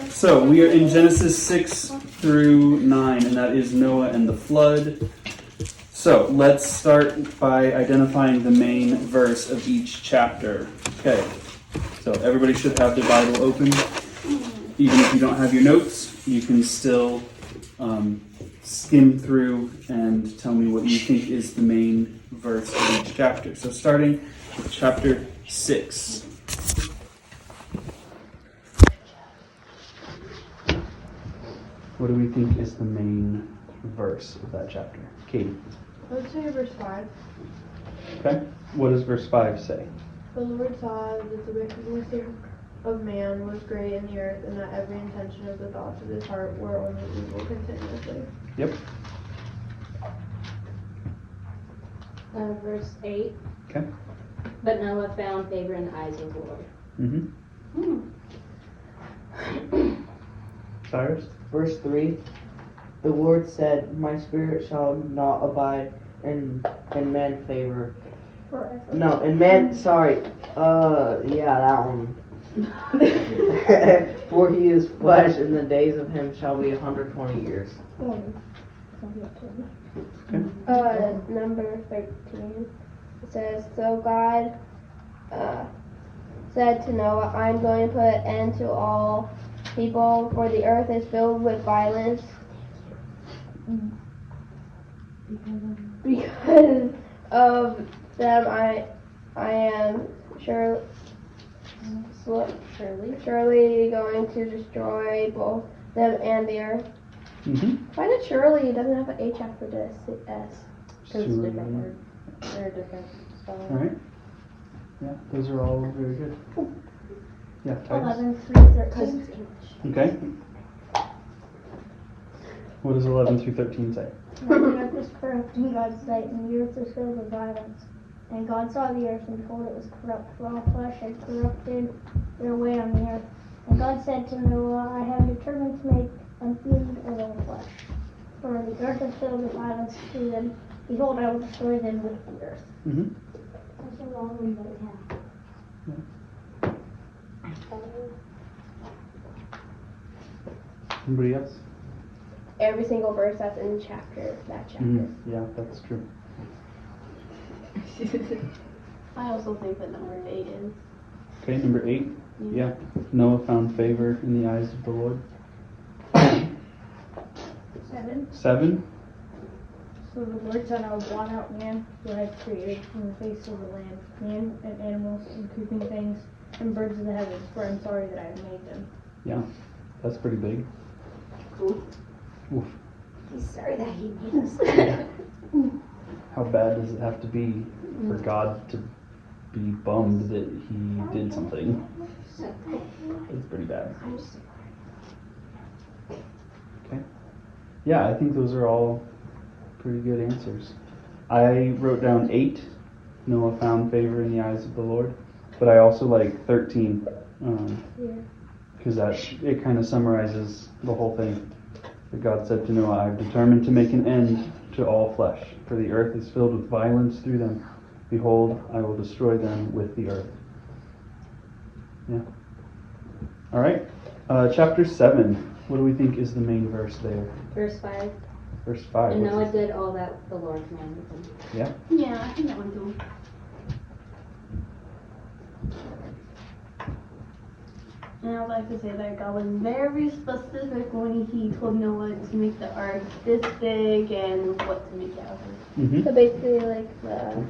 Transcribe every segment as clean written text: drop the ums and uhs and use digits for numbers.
So we are in Genesis 6 through 9, and that is Noah and the flood. So let's start by identifying the main verse of each chapter. Okay, so everybody should have the Bible open. Even if you don't have your notes, you can still skim through and tell me what you think is the main verse of each chapter. So starting with chapter 6. What do we think is the main verse of that chapter? Katie. Let's say verse 5. Okay. What does verse 5 say? The Lord saw that the wickedness of man was great in the earth, and that every intention of the thoughts of his heart were only evil continuously. Yep. Verse 8. Okay. But Noah found favor in the eyes of the Lord. Cyrus? Verse 3, the Lord said, my spirit shall not abide in man favor. Forever. No, in man, sorry. Yeah, that one. For he is flesh, and the days of him shall be 120 years. Number 13. It says, so God said to Noah, I'm going to put an end to all people, for the earth is filled with violence. Because of them, I am surely going to destroy both them and the earth. Why did surely doesn't have an H after the S? Because it's a different word. They're different spelling. All right. Yeah, those are all very good. Yeah, Titus. 11 through 13. Okay. What does 11 through 13 say? The earth is corrupt in God's sight, and the earth is filled with violence. And God saw the earth, and behold, it was corrupt, for all flesh had corrupted their way on the earth. And God said to Noah, I have determined to make an end of all flesh. For the earth is filled with violence through them. Behold, I will destroy them with the earth. That's a long one, but yeah. Anybody else? Every single verse that's in that chapter. Yeah, that's true. I also think that number 8 is. Okay, number 8. Yeah. Noah found favor in the eyes of the Lord. 7. So the Lord said, I will blot out man who I have created from the face of the land, man and animals and creeping things and birds of the heavens, for I'm sorry that I have made them. Yeah, that's pretty big. Oof. He's sorry that he made us. How bad does it have to be for God to be bummed that he did something? It's pretty bad. Okay. Yeah, I think those are all pretty good answers. I wrote down 8. Noah found favor in the eyes of the Lord. But I also like 13. Because it kind of summarizes the whole thing. That God said to Noah, I've determined to make an end to all flesh, for the earth is filled with violence through them. Behold, I will destroy them with the earth. Yeah. All right. Chapter 7. What do we think is the main verse there? Verse 5. Verse 5. And Noah did all that the Lord commanded him. Yeah? Yeah, I think that one too. And I would like to say that God was very specific when he told Noah to make the ark this big and what to make it out of. So basically, like the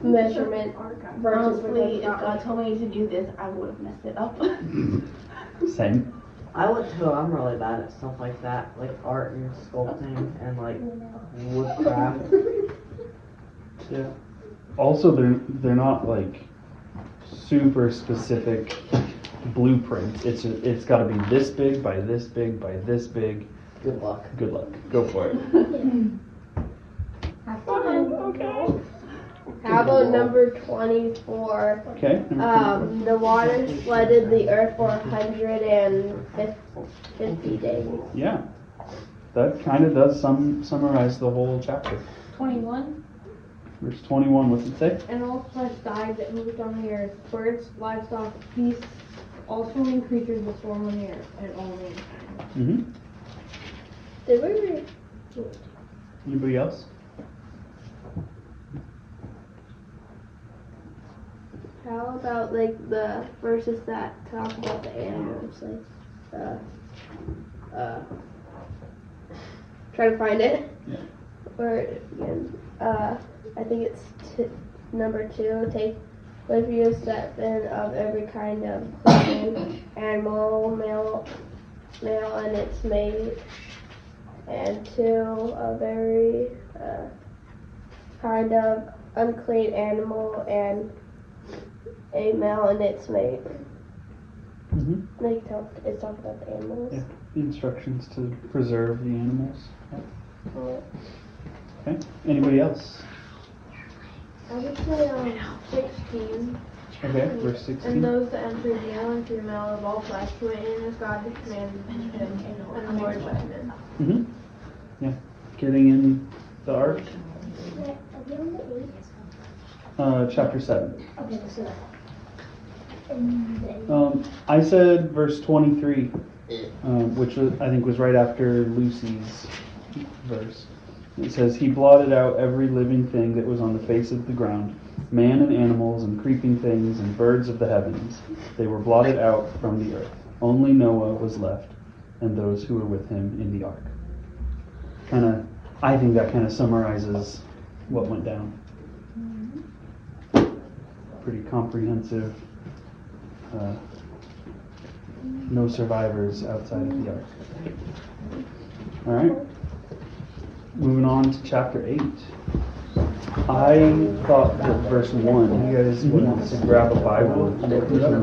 measurement versus Honestly, if God told me to do this, I would have messed it up. Same. I would too. I'm really bad at stuff like that, like art and sculpting and like woodcraft. Yeah. Also, they're not like super specific blueprints. It's got to be this big by this big by this big. Good luck. Good luck. Go for it. Okay. How about number 24? Okay. The water flooded the earth for 150 days. Yeah. That kind of does summarize the whole chapter. 21. Verse 21, what's it say? And all flesh died that moved on the earth, birds, livestock, beasts, all swimming creatures that swarm on the earth, and all mankind. Mm-hmm. Did we read? Anybody else? How about like the verses that talk about the animals, like try to find it. Yeah. Or again, I think it's number 2. Take with you 7 of every kind of clean animal, male and its mate, and 2 of every kind of unclean animal and a male and its mate. Mm-hmm. It's talking about the animals. Yeah. The instructions to preserve the animals. Okay. Anybody else? I would say 16. Okay, verse 16. And those that enter male and female of all flesh, who in as God has commanded him, and the Lord blessed them. Mm-hmm. Yeah. Getting in the ark. Chapter 7. Okay, so I said verse 23, which I think was right after Lucy's verse. It says, He blotted out every living thing that was on the face of the ground, man and animals and creeping things and birds of the heavens. They were blotted out from the earth. Only Noah was left, and those who were with him in the ark. I think that kind of summarizes what went down. Pretty comprehensive. No survivors outside of the ark. All right. Moving on to chapter 8. I thought that verse 1, you guys want to grab a Bible and open it up.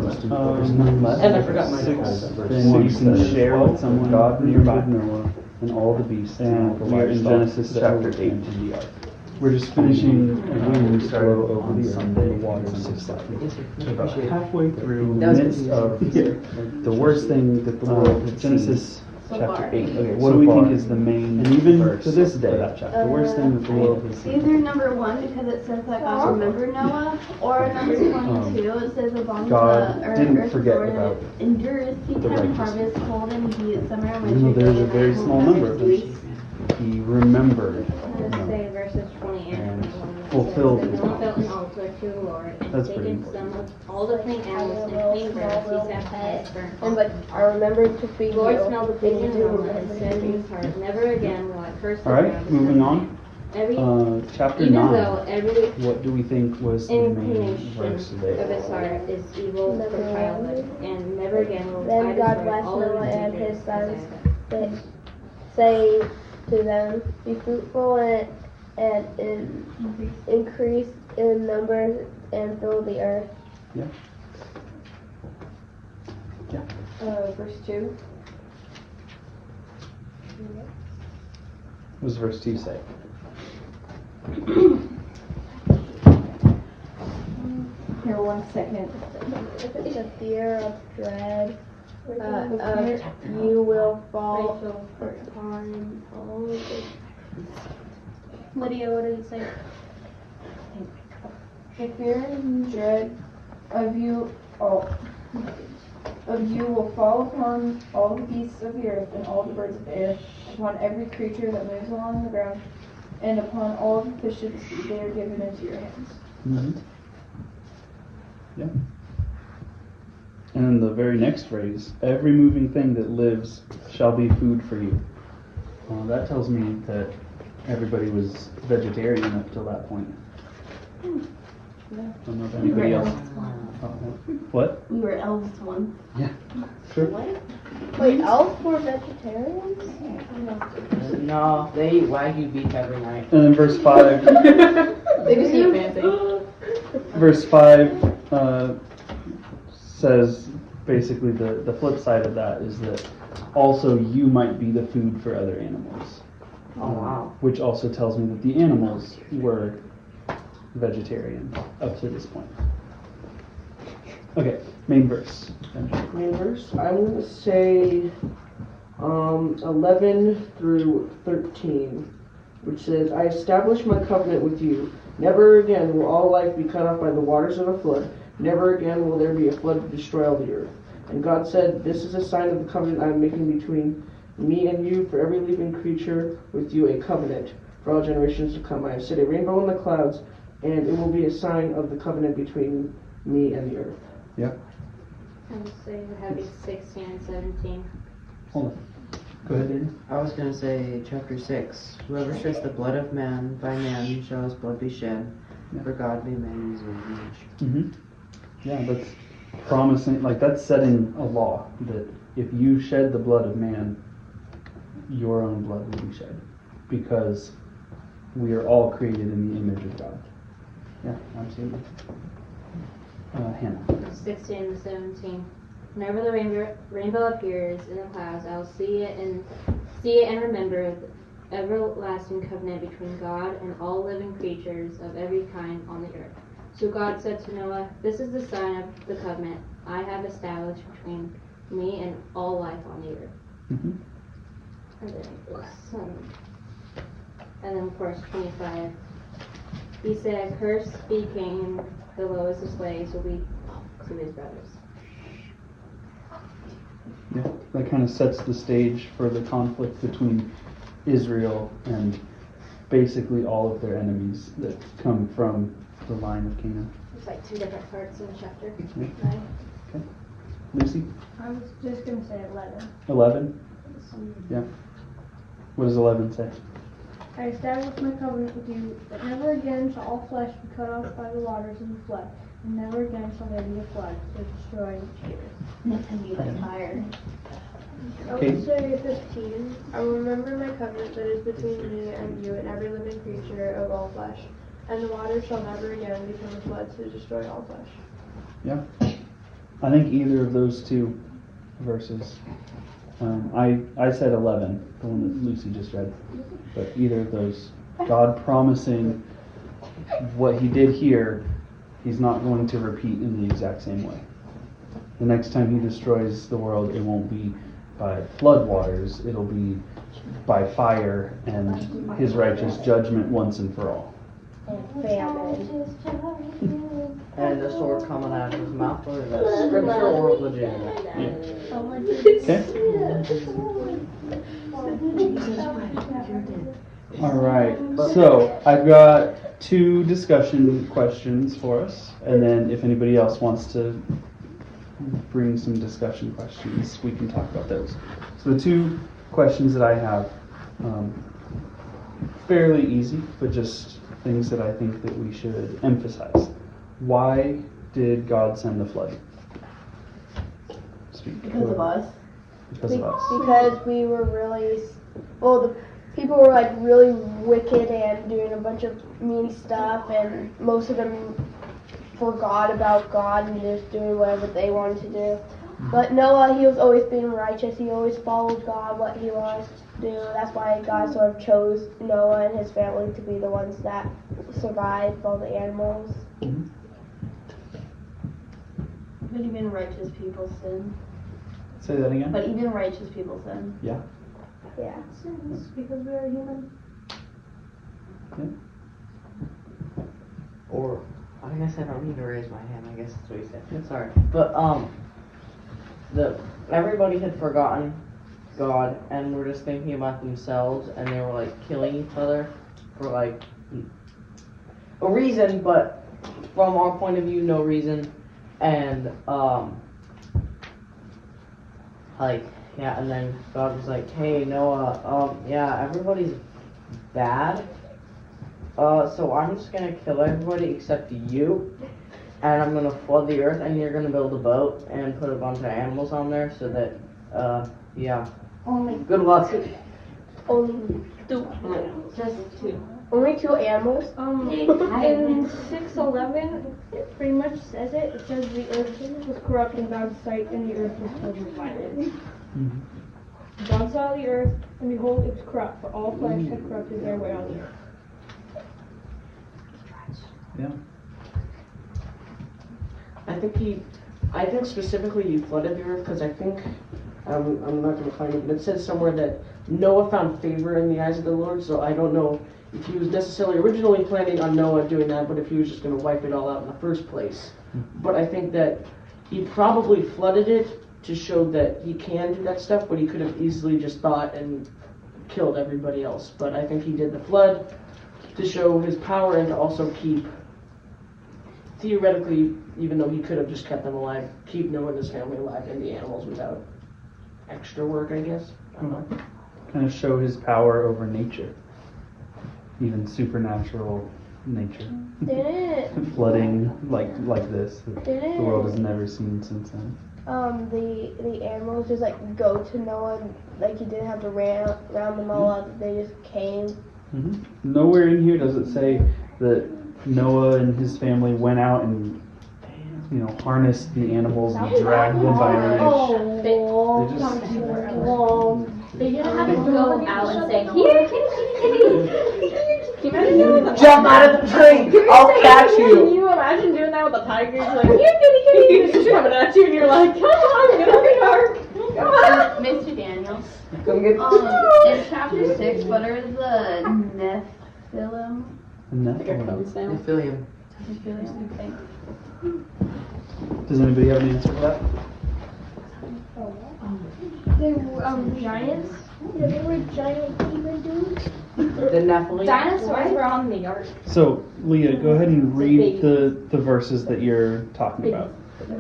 And I forgot my 6, so you can share with someone God nearby Noah and all the beasts. And we are in Genesis chapter 8 in the ark. We're just finishing, we started over the Sunday water subsided. About halfway through, in the midst of the worst thing that the world had seen. Genesis chapter 8. Okay, what do we think is the main and even verse to this day, that chapter? The worst thing that the world has seen. Either number 1 because it says that God remembered Noah, or number 22 it says as long as God the earth didn't forget Lord about endures, He the can righteous. harvest cold and heat, summer and Even though winter. there's a day very and small night. number of them, He remembered I'm going to say Noah. verses 20 and 21. Fulfilled And his Noah built an promise. altar to the Lord, and That's pretty taken important. some of all the clean animals and clean birds, he sacrificed burnt And but I remembered to feed The Lord you. smelled the pig and aroma and said in his heart, never again will I curse the All right, ground. moving on. Every, Chapter even 9. though every What do we think was the main inclination verse of there? his heart is evil from childhood, and never again will Then I God destroy blessed all Noah living and creatures his as I sons, have done. saying to them, Be fruitful and increase in numbers and fill the earth. Verse 2. What does verse 2 say? Here, 1 second. It's a fear of dread. You will fall upon all of it. Lydia, what did it say? The fear and dread of you will fall upon all the beasts of the earth and all the birds of the air, upon every creature that moves along the ground, and upon all the fish of the sea. They are given into your hands. Mm-hmm. Yeah. And then the very next phrase, every moving thing that lives shall be food for you. That tells me that everybody was vegetarian up till that point. I don't know if anybody else. What? We were elves once. Yeah. Sure. Wait, elves were vegetarians? No, they eat Wagyu beef every night. And then verse 5. They just eat fancy. Verse 5 says basically the flip side of that is that also you might be the food for other animals. Oh, wow. Which also tells me that the animals were vegetarian up to this point. Okay, main verse. Main verse, I'm going to say 11 through 13, which says, I establish my covenant with you. Never again will all life be cut off by the waters of a flood. Never again will there be a flood to destroy all the earth. And God said, "This is a sign of the covenant I am making between me and you, for every living creature, with you a covenant for all generations to come. I have set a rainbow in the clouds, and it will be a sign of the covenant between me and the earth." I would say we have 16 and 17. Hold on. Go ahead, Danny. I was going to say chapter 6. Whoever sheds the blood of man, by man shall his blood be shed. Yeah. For God made man in his own image. Mm-hmm. Yeah, that's promising. Like, that's setting a law that if you shed the blood of man, your own blood will be shed, because we are all created in the image of God. Yeah, absolutely. Hannah. 16 and 17. Whenever the rainbow appears in the clouds, I will see it and remember the everlasting covenant between God and all living creatures of every kind on the earth. So God said to Noah, "This is the sign of the covenant I have established between me and all life on the earth." Mm-hmm. And then of course 25. He said, "Cursed be Cain, the lowest of slaves will be to his brothers." Yeah, that kind of sets the stage for the conflict between Israel and basically all of their enemies that come from the line of Canaan. It's like 2 different parts in the chapter. Yeah. 9. Okay. Lucy? I was just gonna say 11. 11? Yeah. What does 11 say? I establish my covenant with you that never again shall all flesh be cut off by the waters of the flood, and never again shall there be a flood to destroy the earth. And be like fire. I Okay. would say 15. I will remember my covenant that is between me and you and every living creature of all flesh, and the waters shall never again become a flood to destroy all flesh. Yeah. I think either of those two verses. I said 11, the one that Lucy just read. But either of those, God promising what he did here, he's not going to repeat in the exact same way. The next time he destroys the world, it won't be by flood waters, it'll be by fire and his righteous judgment once and for all. And famine. And the sword coming out of his mouth, whether that's scripture or legitimate. Okay. All right. So I've got 2 discussion questions for us, and then if anybody else wants to bring some discussion questions, we can talk about those. So the 2 questions that I have, fairly easy, but just things that I think that we should emphasize. Why did God send the flood? Speak. Because of us. Because of us. Because we were really, the people were like really wicked and doing a bunch of mean stuff, and most of them forgot about God and just doing whatever they wanted to do. But Noah, he was always being righteous. He always followed God, what he wanted to do. That's why God sort of chose Noah and his family to be the ones that survived all the animals. Mm-hmm. But even righteous people sin. Say that again? But even righteous people sin. Yeah. Yeah. Because we are human. Or, I guess I don't need to raise my hand, I guess that's what he said. Sorry. But, everybody had forgotten God and were just thinking about themselves, and they were like killing each other for like a reason, but from our point of view, no reason. And and then God was like, "Hey Noah, everybody's bad. So I'm just gonna kill everybody except you, and I'm gonna flood the earth, and you're gonna build a boat and put a bunch of animals on there so that good luck." Only 2. Just 2. Only 2 animals? In 6:11, it pretty much says it. It says the earth was corrupt in God's sight, and the earth was filled with violence. Mm-hmm. God saw the earth, and behold, it was corrupt, for all flesh had corrupted their way on the earth. Yeah. I think specifically he flooded the earth because I think, I'm not going to find it, but it says somewhere that Noah found favor in the eyes of the Lord, so I don't know if he was necessarily originally planning on Noah doing that, but if he was just going to wipe it all out in the first place. But I think that he probably flooded it to show that he can do that stuff, but he could have easily just thought and killed everybody else. But I think he did the flood to show his power and to also keep, theoretically, even though he could have just kept them alive, keep Noah and his family alive and the animals without extra work, I guess. I don't know. Kind of show his power over nature, even supernatural nature. Didn't Flooding like this, that the didn't world has never seen since then. the animals just like go to Noah and like he didn't have to round them all up. They just came. Nowhere in here does it say that Noah and his family went out and harnessed the animals and dragged them by a wrench. They just They didn't have to go out and say, here, kitty. Can you imagine doing that? Jump out of the tree! I'll catch Can you! you imagine doing that with a tiger? You're like, here, kitty, kitty. She's coming at you, and you're like, come on, get on the ark. Come on. Mr. Daniels, Come get in chapter 6, what are the Nephilim? Nephilim. Nephilim. Does anybody have an answer for that? They were giants. Yeah, they were giant demon dudes. The Nephilim. Dinosaurs were on the ark. So, Leah, go ahead and read the verses that you're talking about. The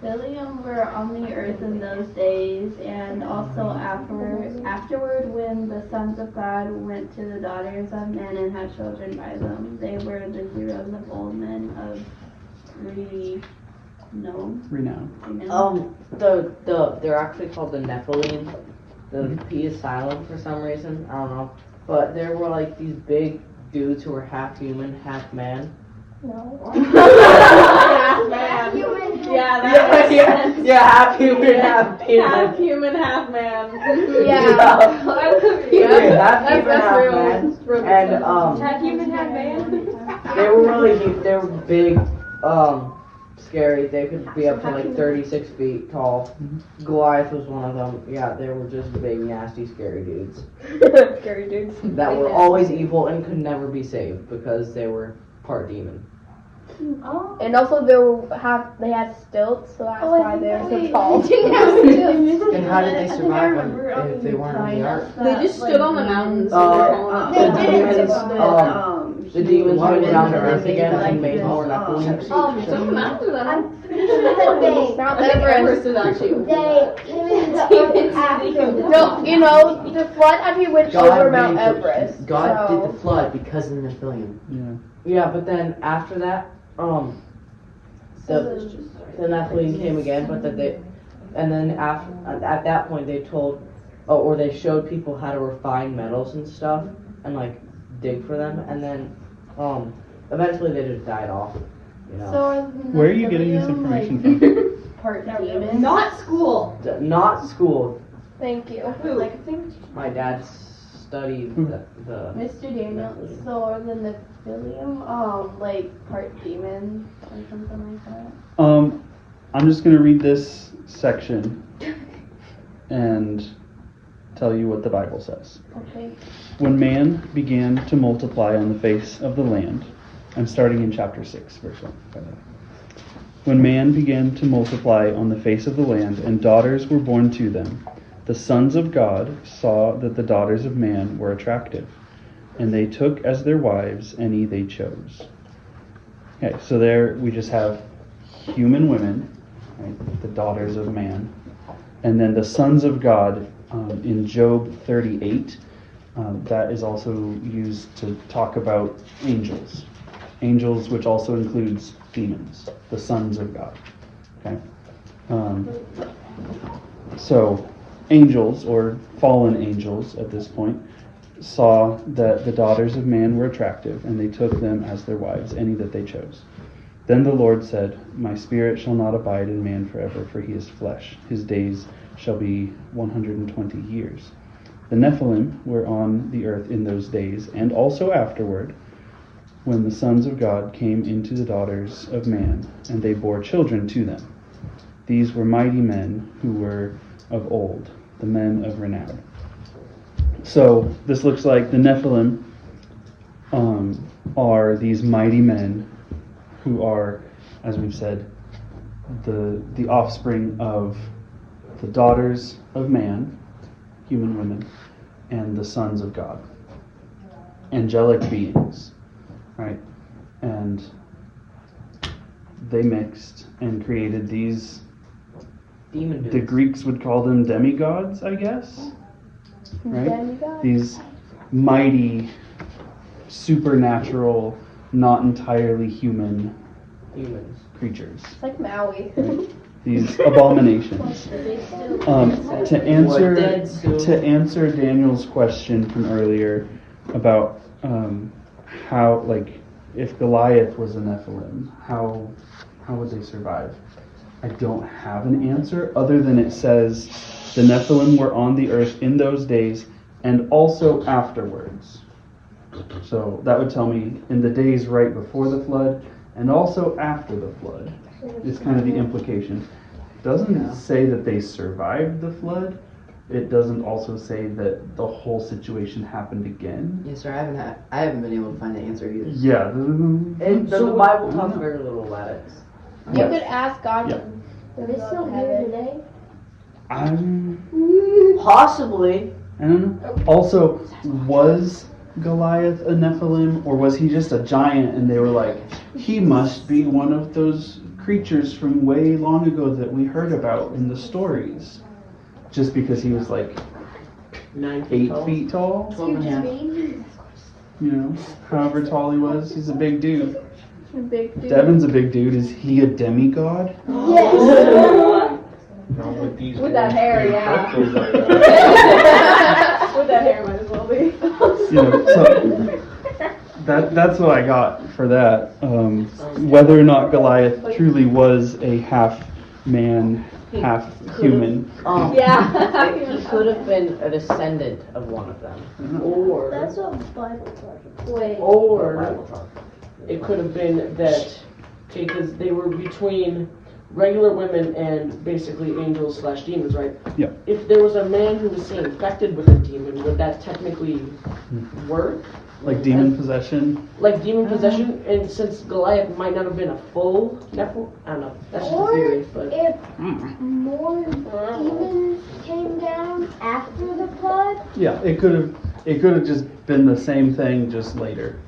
Nephilim were on the earth in those days, and also afterward when the sons of God went to the daughters of men and had children by them. They were the heroes of old men of Renown. They're actually called the Nephilim. The P is silent for some reason. I don't know. But there were like these big dudes who were half human, half man. No. Half man. Yeah, half human, half demon. Half human, half man. Yeah. Half human, half man. real And half human, half man. they were big, scary. They could be up to like 36 feet tall. Goliath was one of them. Yeah, they were just big, nasty, scary dudes Scary dudes. that were always evil and could never be saved because they were part demon. Oh. And also they had stilts, so that's why they were so tall. And how did they survive if they weren't on the ark? They just stood on the mountains. The demons went down to earth again and made more Nephilim. So the mountains are I'm pretty sure that they Mount Everest Everest. is actually. they came into after. No, the flood actually went over Mount Everest. God so. did the flood because of the Nephilim. Yeah, but then after that, the Nephilim came again, but and then at that point they they showed people how to refine metals and stuff and like dig for them, and then eventually they just died off. So Where are you getting this information from? Part demon. Not school. Not school. Thank you. My dad studied the Mr. Daniels, so are the Nephilim, like part demon or something like that? I'm just going to read this section and tell you what the Bible says. Okay. When man began to multiply on the face of the land, I'm starting in chapter 6, verse 1, by the way. When man began to multiply on the face of the land, and daughters were born to them, the sons of God saw that the daughters of man were attractive, and they took as their wives any they chose. Okay, so there we just have human women, right, the daughters of man, and then the sons of God in Job 38. That is also used to talk about angels. Angels, which also includes demons, the sons of God. Okay, so angels, or fallen angels at this point, saw that the daughters of man were attractive, and they took them as their wives, any that they chose. Then the Lord said, My spirit shall not abide in man forever, for he is flesh. His days shall be 120 years. The Nephilim were on the earth in those days, and also afterward, when the sons of God came into the daughters of man, and they bore children to them. These were mighty men who were of old, the men of renown. So this looks like the Nephilim are these mighty men who are, as we've said, the offspring of the daughters of man, human women, and the sons of God, angelic beings, right? And they mixed and created these, Demon the dudes. Greeks would call them demigods, I guess, right? Demigod? These mighty, supernatural, not entirely human Humans. creatures, It's like Maui. these abominations. To answer Daniel's question from earlier about how, like, if Goliath was a Nephilim, how would they survive? I don't have an answer other than it says the Nephilim were on the earth in those days and also afterwards. So that would tell me in the days right before the flood and also after the flood is kind of the implication. It doesn't say that they survived the flood. It doesn't also say that the whole situation happened again. Yes, sir. I haven't been able to find the answer either. Yeah. And the Bible talks very little about it. You could ask God. Yeah. Are they still here today? Possibly. I don't know. Also, was Goliath a Nephilim, or was he just a giant and they were like, he must be one of those creatures from way long ago that we heard about in the stories? Just because he was like 9 feet 8 tall. feet tall? 12 and a half. You know, however tall he was, he's a big dude. Big dude. Devin's a big dude. Is he a demigod? Yes. With that hair, yeah. With that hair, might as well be. You know, so that's what I got for that. Whether or not Goliath truly was a half man, half human. Yeah. He could have been a descendant of one of them. Or That's what the Bible talks about. Wait. Or it could have been that, okay, because they were between regular women and basically angels / demons, right? Yeah. If there was a man who was seen infected with a demon, would that technically work? Like demon possession? Like demon possession, and since Goliath might not have been a full Nephilim, I don't know, that's just a Or theory, but... if more demons came down after the flood, Yeah, it could have just been the same thing, just later.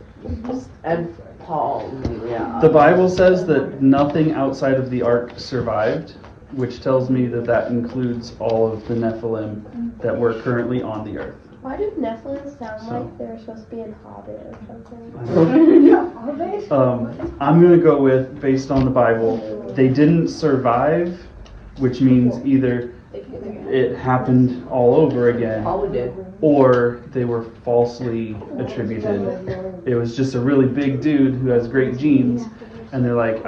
and Paul, yeah. The Bible says that nothing outside of the ark survived, which tells me that that includes all of the Nephilim that were currently on the earth. Why do Nephilim sound So. like they're supposed to be in Hobbit or something? I'm going to go with, based on the Bible, they didn't survive, which means either it happened all over again, Probably did. or they were falsely attributed. It was just a really big dude who has great genes, and they're like,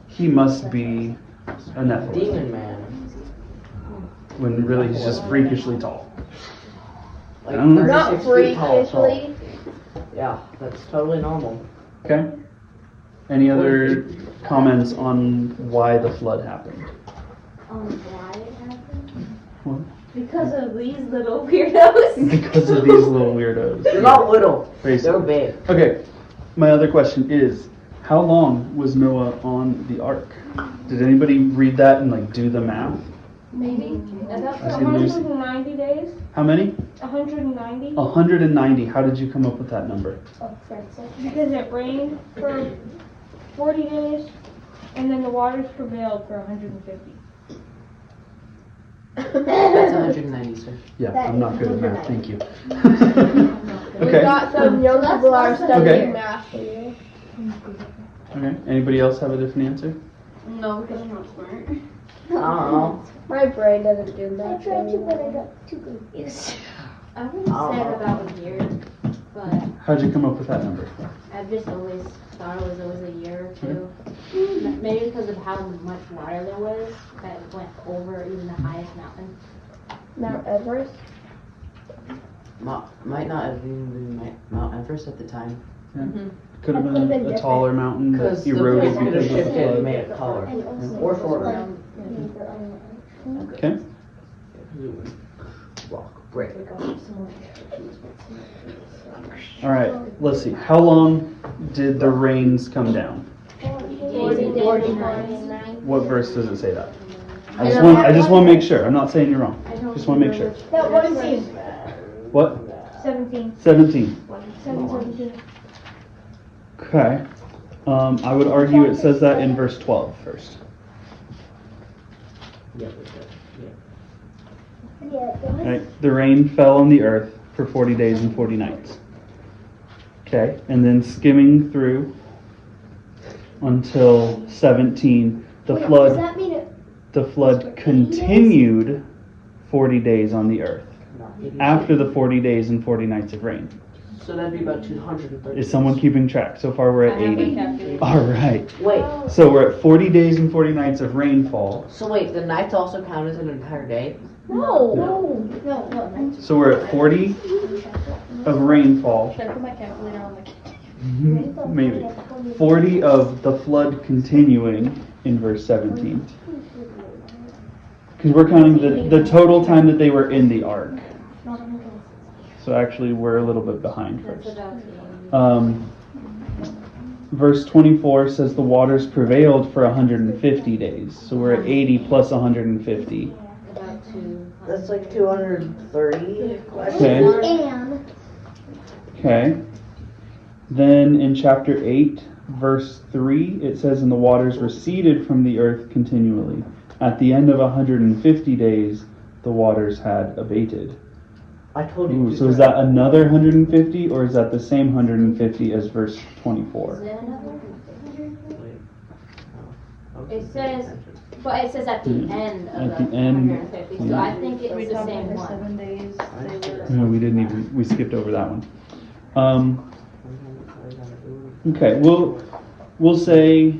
he must be a Nephilim, Demon man. when really he's just freakishly tall. Like I don't know. 36 Not feet tall. freakishly. Yeah, that's totally normal. Okay? Any other comments on why the flood happened? Why it happened? What? Because of these little weirdos. Because of these little weirdos. They're not little. Basically. They're big. Okay, my other question is, how long was Noah on the ark? Did anybody read that and like do the math? Maybe. About I see Lucy. 190 days. How many? 190. 190. How did you come up with that number? Because it rained for 40 days, and then the waters prevailed for 150. That's 190, sir. Yeah, I'm not good at math. Thank you. We Okay. got some young people are studying Okay. math for you. Okay. Anybody else have a different answer? No, because I'm not smart. I don't know. My brain doesn't do I math tried to, but I anymore. got too confused. I would have said about a year, but How'd you come up with that number? I've just always thought it was always a year or two. Maybe because of how much water there was that went over even the highest mountain. Mount Everest? Might not have even been Mount Everest at the time. Could have That could've been been a taller mountain that Because the eroded place could have because of the shifted and flood. made it taller. And also, Or shorter. Okay. Rock, break. All right. Let's see. How long did the rains come down? 49. What verse does it say that? I just want to make sure. I'm not saying you're wrong. Just want to make sure. That one scene. What? 17. 17. 17. Okay. I would argue it says that in verse 12 first. Okay. The rain fell on the earth for 40 days and 40 nights. Okay. And then skimming through until 17, the Does flood that mean continued 40 days on the earth after the 40 days and 40 nights of rain. So that'd be about 230. Is someone keeping track? So far we're at 80. All right. Wait, So we're at 40 days and 40 nights of rainfall. so wait, the nights also count as an entire day? No. So we're at 40 of rainfall. Should I put my calculator on the Maybe. 40 of the flood continuing in verse 17. Because we're counting the total time that they were in the ark. So actually we're a little bit behind first. Verse 24 says the waters prevailed for 150 days. So we're at 80 plus 150. That's like 230. Okay. Okay. Then in chapter 8, verse 3, it says, and the waters receded from the earth continually. At the end of 150 days, the waters had abated. I told you. Ooh, so is that another 150, or is that the same 150 as verse 24? It says, but it says at the end of At the the end, 150. So yeah. I think it was the same one. 7 days. No, we didn't even. We skipped over that one. Okay, we'll say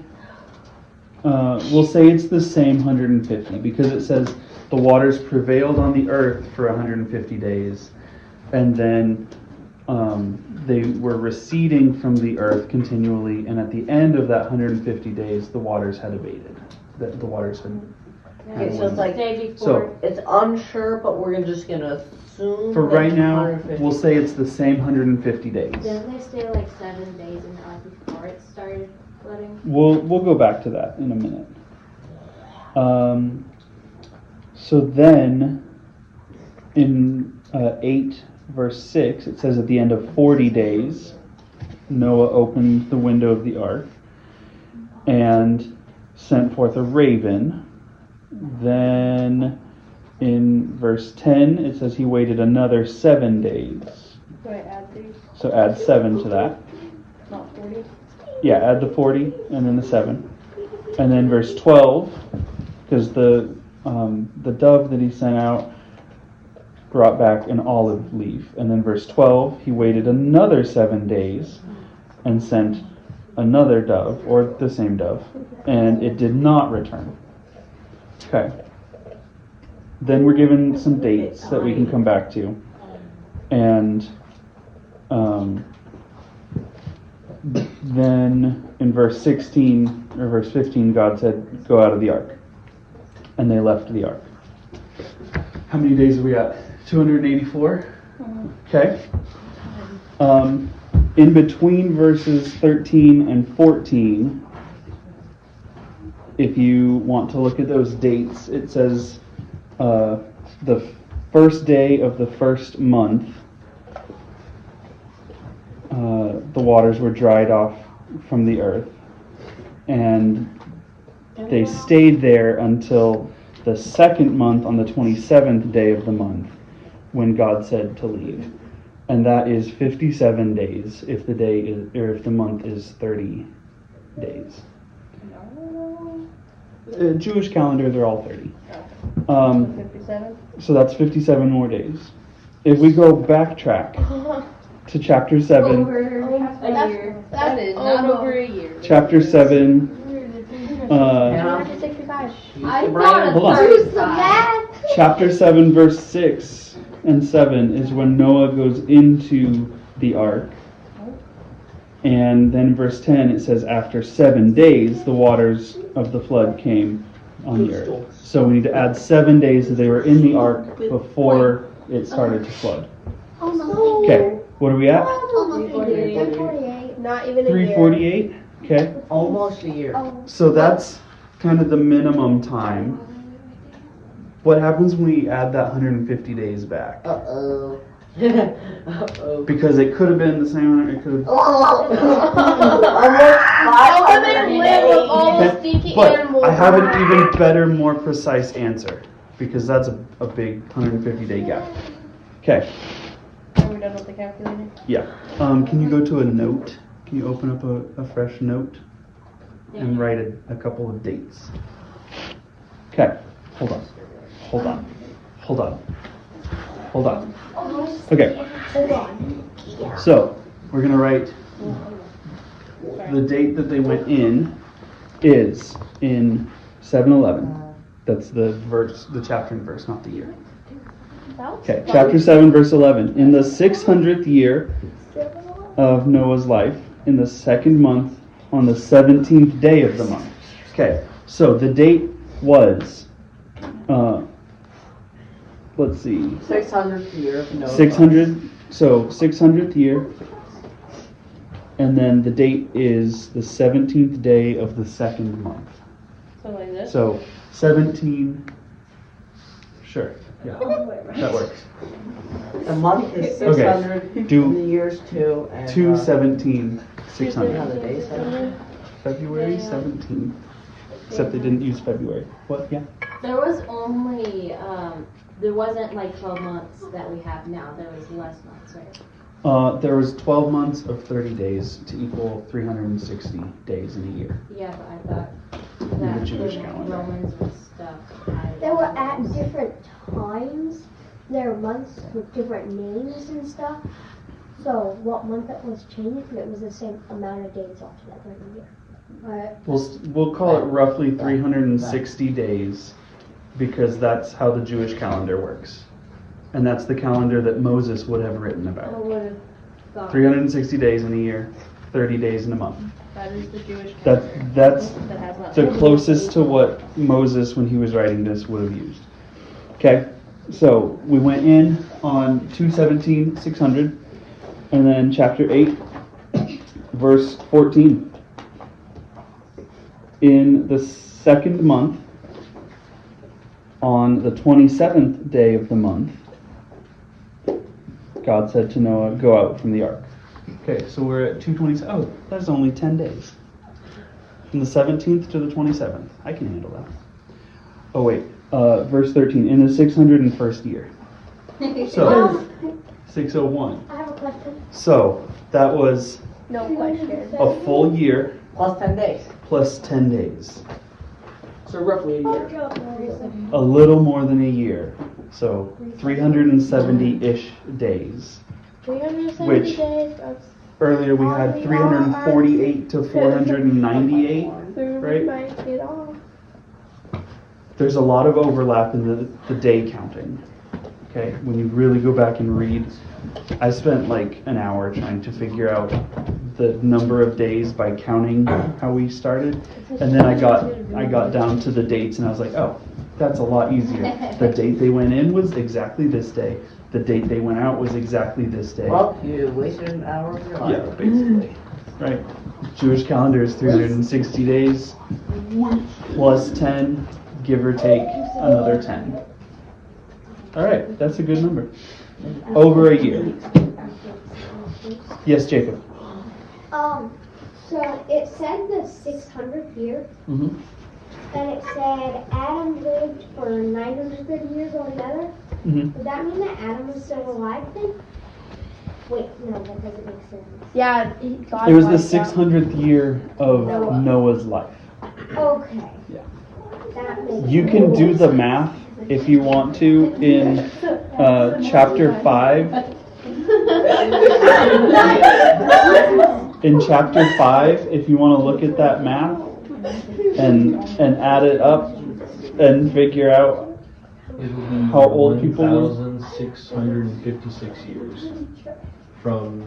it's the same 150 because it says the waters prevailed on the earth for 150 days, and then they were receding from the earth continually, and at the end of that 150 days, the waters had abated. The waters had. Okay, so it's like, Day So before. it's unsure, but we're just gonna assume. for that right it's now, 150. we'll say it's the same 150 days. Didn't they stay like 7 days in the ark before it started flooding? We'll go back to that in a minute. So then, in 8 verse 6, it says at the end of 40 days, Noah opened the window of the ark and sent forth a raven. Then in verse 10, it says he waited another 7 days. Do I add these? So add 7 to that. Not 40? Yeah, add the 40 and then the 7. And then verse 12, because the dove that he sent out brought back an olive leaf. And then verse 12, he waited another 7 days and sent another dove, or the same dove, and it did not return. Okay. Then we're given some dates that we can come back to. And then in verse 16 or verse 15, God said, go out of the ark. And they left the ark. How many days have we got? 284? Okay. In between verses 13 and 14, if you want to look at those dates, it says the first day of the first month, the waters were dried off from the earth. And they stayed there until the second month on the 27th day of the month when God said to leave. And that is 57 days if the day is, or if the month is 30 days. Jewish calendar, they're all 30. 57? So that's 57 more days. If we go backtrack to chapter 7, Over a year. That is not over a year. chapter 7, Yeah. 165. I Hold thought on. a third side. chapter 7, verse 6 and 7 is when Noah goes into the ark. And then verse 10, it says, after 7 days, the waters of the flood came on the earth. So we need to add 7 days that they were in the ark before it started to flood. Okay, what are we at? Almost a year. 348. Not even a year. 348? Okay. Almost a year. So that's kind of the minimum time What happens when we add that 150 days back? Uh-oh. Uh-oh. Because it could have been the same. It could have. How can they live with all the stinky But animals? I have an even better, more precise answer because that's a big 150 day gap. Okay. Are we done with the calculator? Yeah. Can you go to a note? Can you open up a fresh note and write a couple of dates? Okay. Hold on. Hold on. Hold on. Hold on. Okay. So we're gonna write the date that they went in is in 7:11. That's the verse, the chapter and verse, not the year. Okay, chapter 7, verse 11. In the 600th year of Noah's life, in the second month, on the 17th day of the month. Okay, so the date was, let's see. 600th year of Noah's 600, so 600th year. And then the date is the 17th day of the second month. So like this? So 17, sure, yeah, that works. The month is Okay, 600, do and the year's 2, and 2/17, how 600. the days are. February 17th. Except they didn't use February. What? Yeah. There was only, there wasn't like 12 months that we have now. There was less months, right? There was 12 months of 30 days to equal 360 days in a year. Yeah, but I thought In the that Jewish the calendar. Romans and stuff had. They were at different times. There were months with different names and stuff. So what month it was changed, but it was the same amount of days altogether in a year. We'll call it roughly 360 days because that's how the Jewish calendar works. And that's the calendar that Moses would have written I about. would have thought 360 days in a year, 30 days in a month. that is the Jewish That's that has not the closest to what Moses, when he was writing this, would have used. Okay, so we went in on 2/17/600, and then chapter 8, verse 14. In the second month, on the 27th day of the month, God said to Noah, "Go out from the ark." Okay, so we're at 2:20. Oh, that's only 10 days. From the 17th to the 27th. I can handle that. Oh, wait. Verse 13. In the 601st year. So, 601. I have a question. So, that was No question. a full year Plus 10 days. plus 10 days. So roughly a year. A little more than a year. So, 370-ish days. 370 Which- days. That's Earlier we had 348 to 498. Right? Might get off. There's a lot of overlap in the day counting. Okay, when you really go back and read, I spent like an hour trying to figure out the number of days by counting how we started, and then I got down to the dates and I was like, oh, that's a lot easier. The date they went in was exactly this day. The date they went out was exactly this day. Well, you wasted an hour of your life. Yeah, basically. Right. Jewish calendar is 360 days plus 10, give or take another 10. All right, that's a good number. Over a year. Yes, Jacob. So it said the 600th year, Mm-hmm. and it said Adam lived for 930 years altogether. Mm-hmm. Would that mean that Adam was still alive then? Wait, no, that doesn't make sense. Yeah, God It was the wiped out. 600th year of Noah. Noah's life. Okay. Yeah. That makes You can do the math if you want to in chapter 5. In chapter 5, if you want to look at that math and add it up and figure out It'll be how old people were. 1,656 years from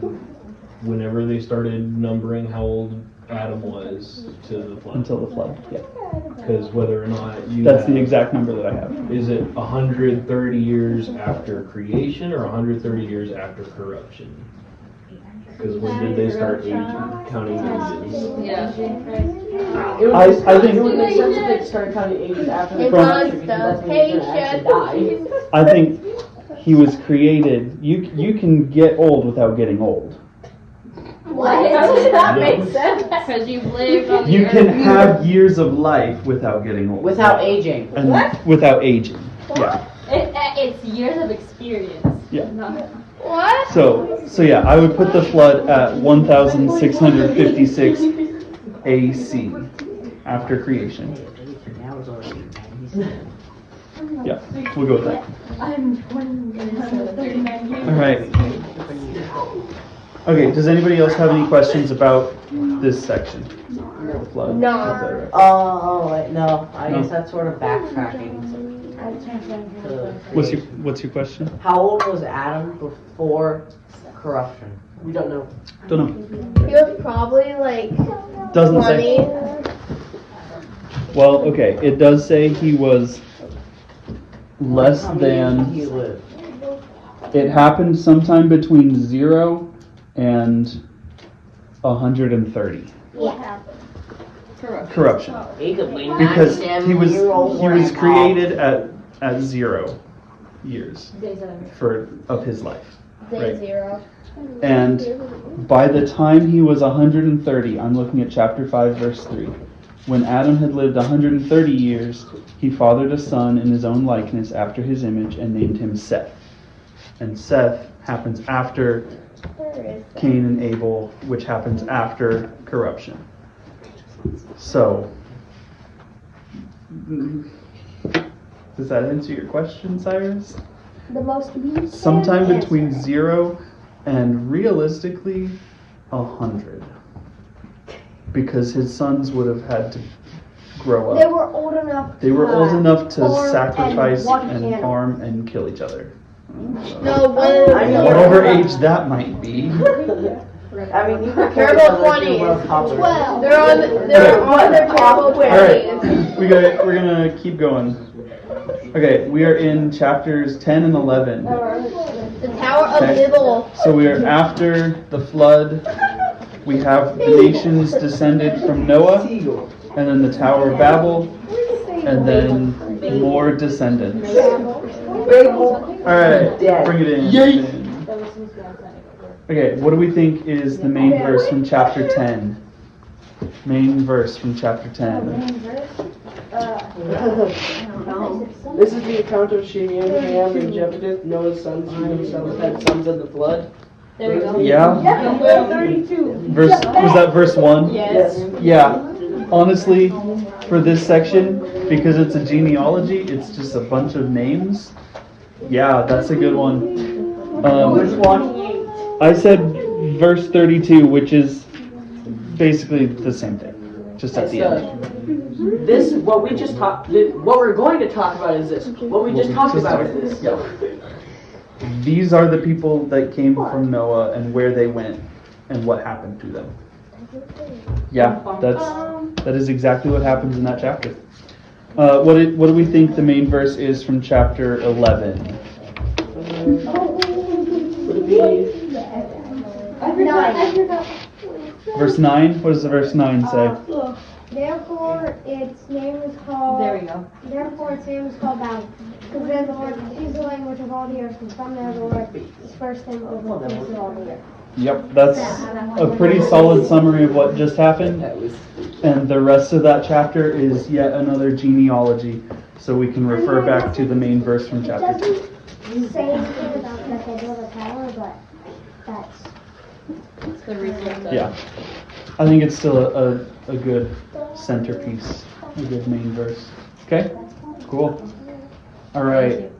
whenever they started numbering how old Adam was to the flood. Until the flood. Yeah. Because whether or not you That's the have- exact number that I have. Is it 130 years after creation or 130 years after corruption? Because when did they start counting ages? Yeah. I think- it would make sense if they started counting ages after the It rapture, was because that's the when he's gonna actually patient. die. I think he was created. You can get old without getting old. What? That makes sense. Because you've lived on the You earth. can have years of life without getting old. Without aging. And without aging. Yeah. It's years of experience. Yeah. Not What? So yeah, I would put the flood at 1656 AC after creation. Now it's already 97. Yeah, we'll go with that. I'm 39 years. All right. Okay. Does anybody else have any questions about this section? The flood. No. Is that right? Oh, wait, no. I No. guess that's sort of backtracking. What's your question? How old was Adam before corruption? We don't know. Don't know. He was probably like Doesn't 20. say. Well, okay. It does say he was less How many years did than. he live? It happened sometime between 0 and 130. Yeah. Corruption. He could be Because 97 he was year old created at 0 years Days of of his life. Day Right. 0. And by the time he was 130, I'm looking at chapter 5, verse 3. When Adam had lived 130 years, he fathered a son in his own likeness after his image and named him Seth. And Seth happens after Cain and Abel, which happens after corruption. So, does that answer your question, Cyrus? The most recent Sometime between answer. 0 and realistically 100. Because his sons would have had to grow They up. were old enough. They were old enough to farm sacrifice walk and animals. farm and kill each other. No, one. Whatever age that might be. I mean, you could Terrible 20s. 12. They're on their terrible 20s. Alright, we're gonna keep going. Okay, we are in chapters 10 and 11. The Tower of Okay. Babel. So we are after the flood. We have the nations descended from Noah, and then the Tower of Babel, and then more descendants. Alright, bring it in. Okay, what do we think is the main verse from chapter 10? Main verse from chapter 10. This is the account of Shem, Ham, and Japheth, Noah's sons, who themselves had sons of the flood. There we go. Yeah? 32. Was that verse 1? Yes. Yeah. Honestly, for this section, because it's a genealogy, it's just a bunch of names. Yeah, that's a good one. Which one? I said verse 32, which is basically the same thing, just at the end. This, what we just talked, what we're going to talk about is this. What we just talked about is this. These are the people that came from Noah and where they went and what happened to them. Yeah, that is exactly what happens in that chapter. What do we think the main verse is from chapter 11? Would it be Verse 9? What does the verse 9 say? Therefore, its name is called. There we go. Therefore, its name is called Babel, because there the Lord is the language of all the earth, and from there the Lord dispersed them over the face of all the earth. Yep, that's a pretty solid summary of what just happened. And the rest of that chapter is yet another genealogy, so we can refer back to the main verse from chapter 2. It doesn't say anything about that they built a tower, but that's. It's the result of Yeah, I think it's still a good centerpiece, a good main verse. Okay, cool. All right,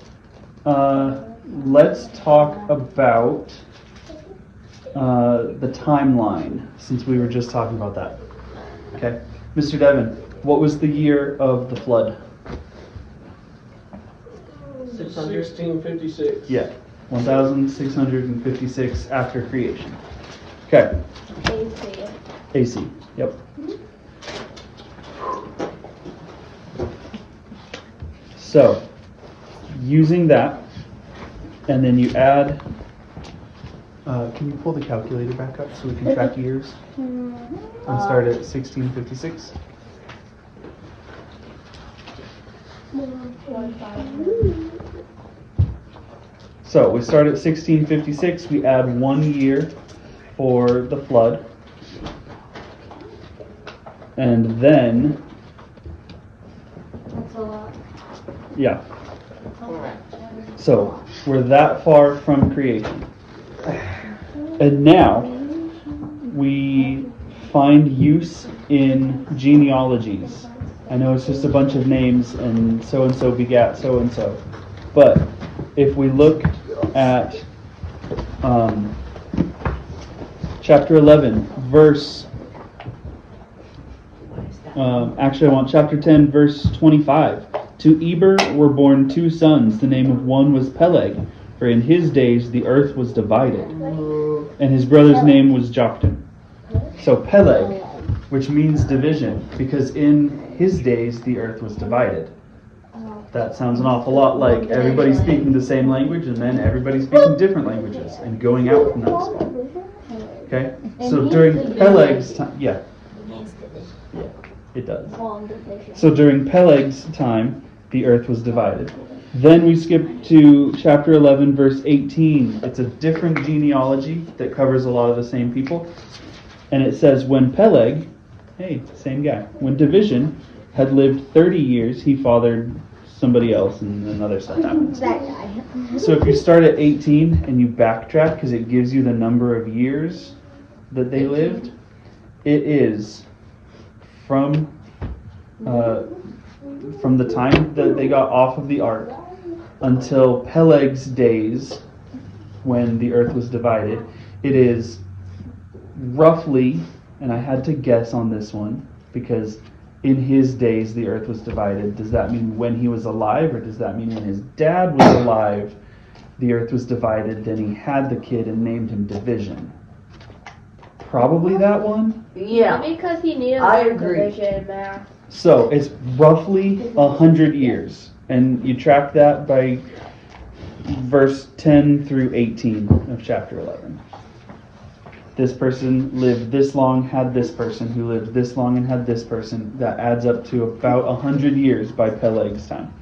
let's talk about the timeline, since we were just talking about that. Okay, Mr. Devon, what was the year of the flood? 1656. Yeah, 1656 after creation. Okay. AC. Yep. So, using that, and then you add Can you pull the calculator back up so we can track years? And start at 1656. So we start at 1656. We add 1 year for the flood. And then, That's a lot. yeah. So we're that far from creation. And now we find use in genealogies. I know it's just a bunch of names and so begat so-and-so. But if we look at chapter 11, verse... actually, I want chapter 10, verse 25. To Eber were born 2 sons. The name of one was Peleg, for in his days the earth was divided. And his brother's name was Joktan. So Peleg, which means division, because in his days the earth was divided. That sounds an awful lot like everybody speaking the same language and then everybody speaking different languages and going out from that spot. Okay? So during Peleg's time, yeah, it does. So during Peleg's time, the earth was divided. Then we skip to chapter 11, verse 18. It's a different genealogy that covers a lot of the same people. And it says, when Peleg, hey, same guy, when division had lived 30 years, he fathered somebody else, and then other stuff happens. So if you start at 18 and you backtrack, because it gives you the number of years that they lived, it is from the time that they got off of the ark until Peleg's days, when the earth was divided. It is roughly, and I had to guess on this one, because in his days the earth was divided. Does that mean when he was alive, or does that mean when his dad was alive, the earth was divided, then he had the kid and named him Division? Probably that one. Yeah. Because he knew I agree. division math. So it's roughly 100 years, and you track that by verse 10 through 18 of chapter 11. This person lived this long, had this person, who lived this long and had this person. That adds up to about 100 years by Peleg's time,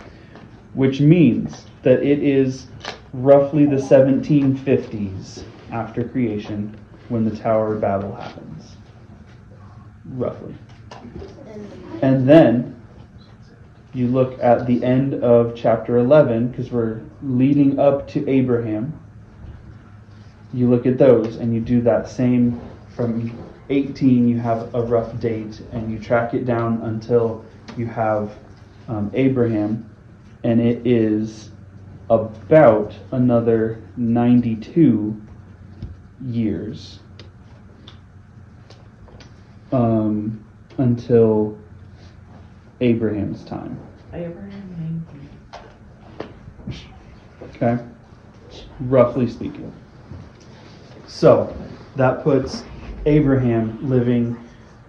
which means that it is roughly the 1750s after creation when the Tower of Babel happens. Roughly. And then you look at the end of chapter 11, because we're leading up to Abraham. You look at those and you do that same from 18, you have a rough date, and you track it down until you have Abraham, and it is about another 92 years until Abraham's time. Okay? Roughly speaking. So, that puts Abraham living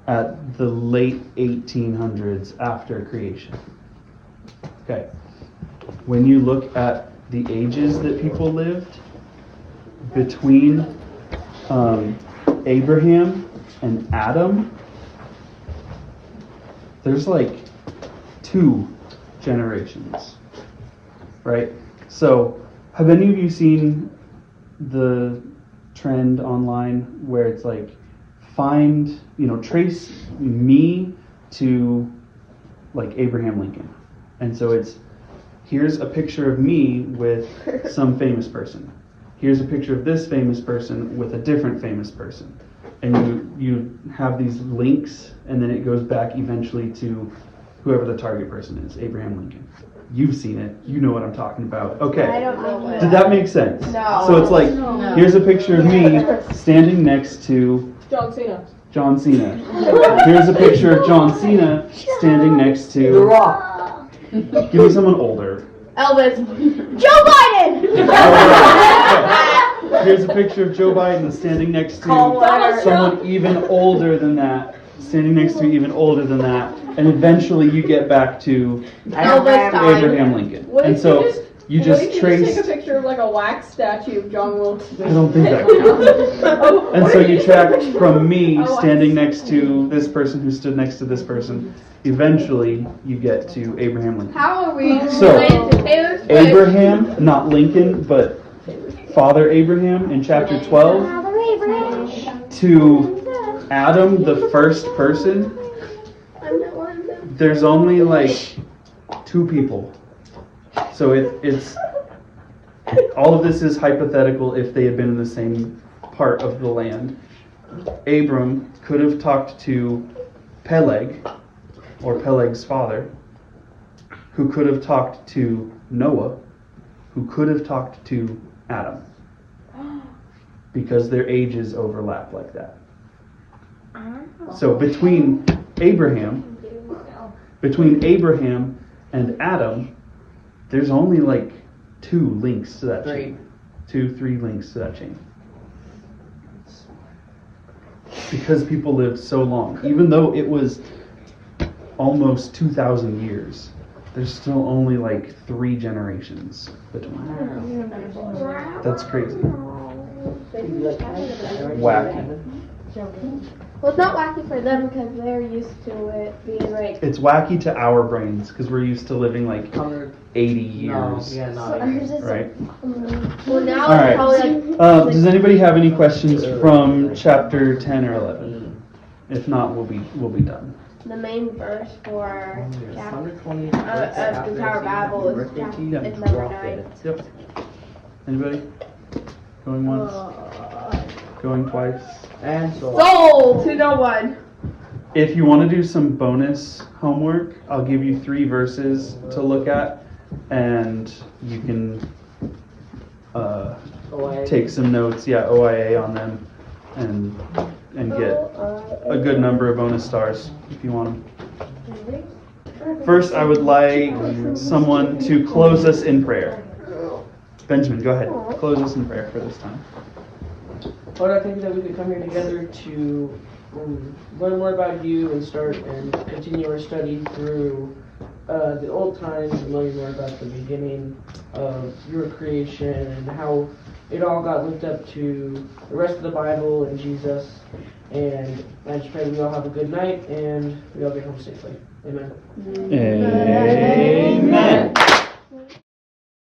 at the late 1800s after creation. Okay. When you look at the ages that people lived between Abraham and Adam, there's like 2 generations, right? So, have any of you seen the trend online where it's like, trace me to like Abraham Lincoln? And so it's, here's a picture of me with some famous person. Here's a picture of this famous person with a different famous person. And you have these links, and then it goes back eventually to whoever the target person is, Abraham Lincoln. You've seen it. You know what I'm talking about. Okay. I don't know what. Did that make sense? No. So it's like, here's a picture of me standing next to John Cena. Here's a picture of John Cena standing next to... The Rock. Give me someone older. Elvis. Joe Biden! Here's a picture of Joe Biden standing next to someone even older than that. Standing next to even older than that. And eventually you get back to Elvis Abraham Lincoln. And so You Well, just you can trace. just take a picture of like a wax statue of John Wilkes. I don't think that counts. And so you track from me Oh, I standing see. next to this person who stood next to this person. Eventually, you get to Abraham Lincoln. How are we So, related to Taylor Swift? Abraham, not Lincoln, but Father Abraham in chapter 12 to Adam, the first person. There's only like 2 people. So it's all of this is hypothetical if they had been in the same part of the land. Abram could have talked to Peleg, or Peleg's father, who could have talked to Noah, who could have talked to Adam, because their ages overlap like that. So between Abraham and Adam, there's only like 2 links to that chain. 3 links to that chain. Because people lived so long. Even though it was almost 2,000 years, there's still only like 3 generations between. That's crazy. Wacky. Well, it's not wacky for them because they're used to it being like. It's wacky to our brains because we're used to living like 80 years. Right? Well, now All it's right. probably like. Does anybody have any questions from chapter 10 or 11? If not, we'll be done. The main verse for the Tower of Babel is number 9. Yep. Anybody? Going once? Going twice? And so Sold to no one. If you want to do some bonus homework, I'll give you 3 verses to look at, and you can take some notes, OIA on them, and get a good number of bonus stars if you want them. First, I would like someone to close us in prayer. Benjamin, go ahead. Close us in prayer for this time. Lord, I think that we could come here together to learn more about you and start and continue our study through the old times and learn more about the beginning of your creation and how it all got linked up to the rest of the Bible and Jesus. And I just pray that we all have a good night and we all get home safely. Amen. Amen.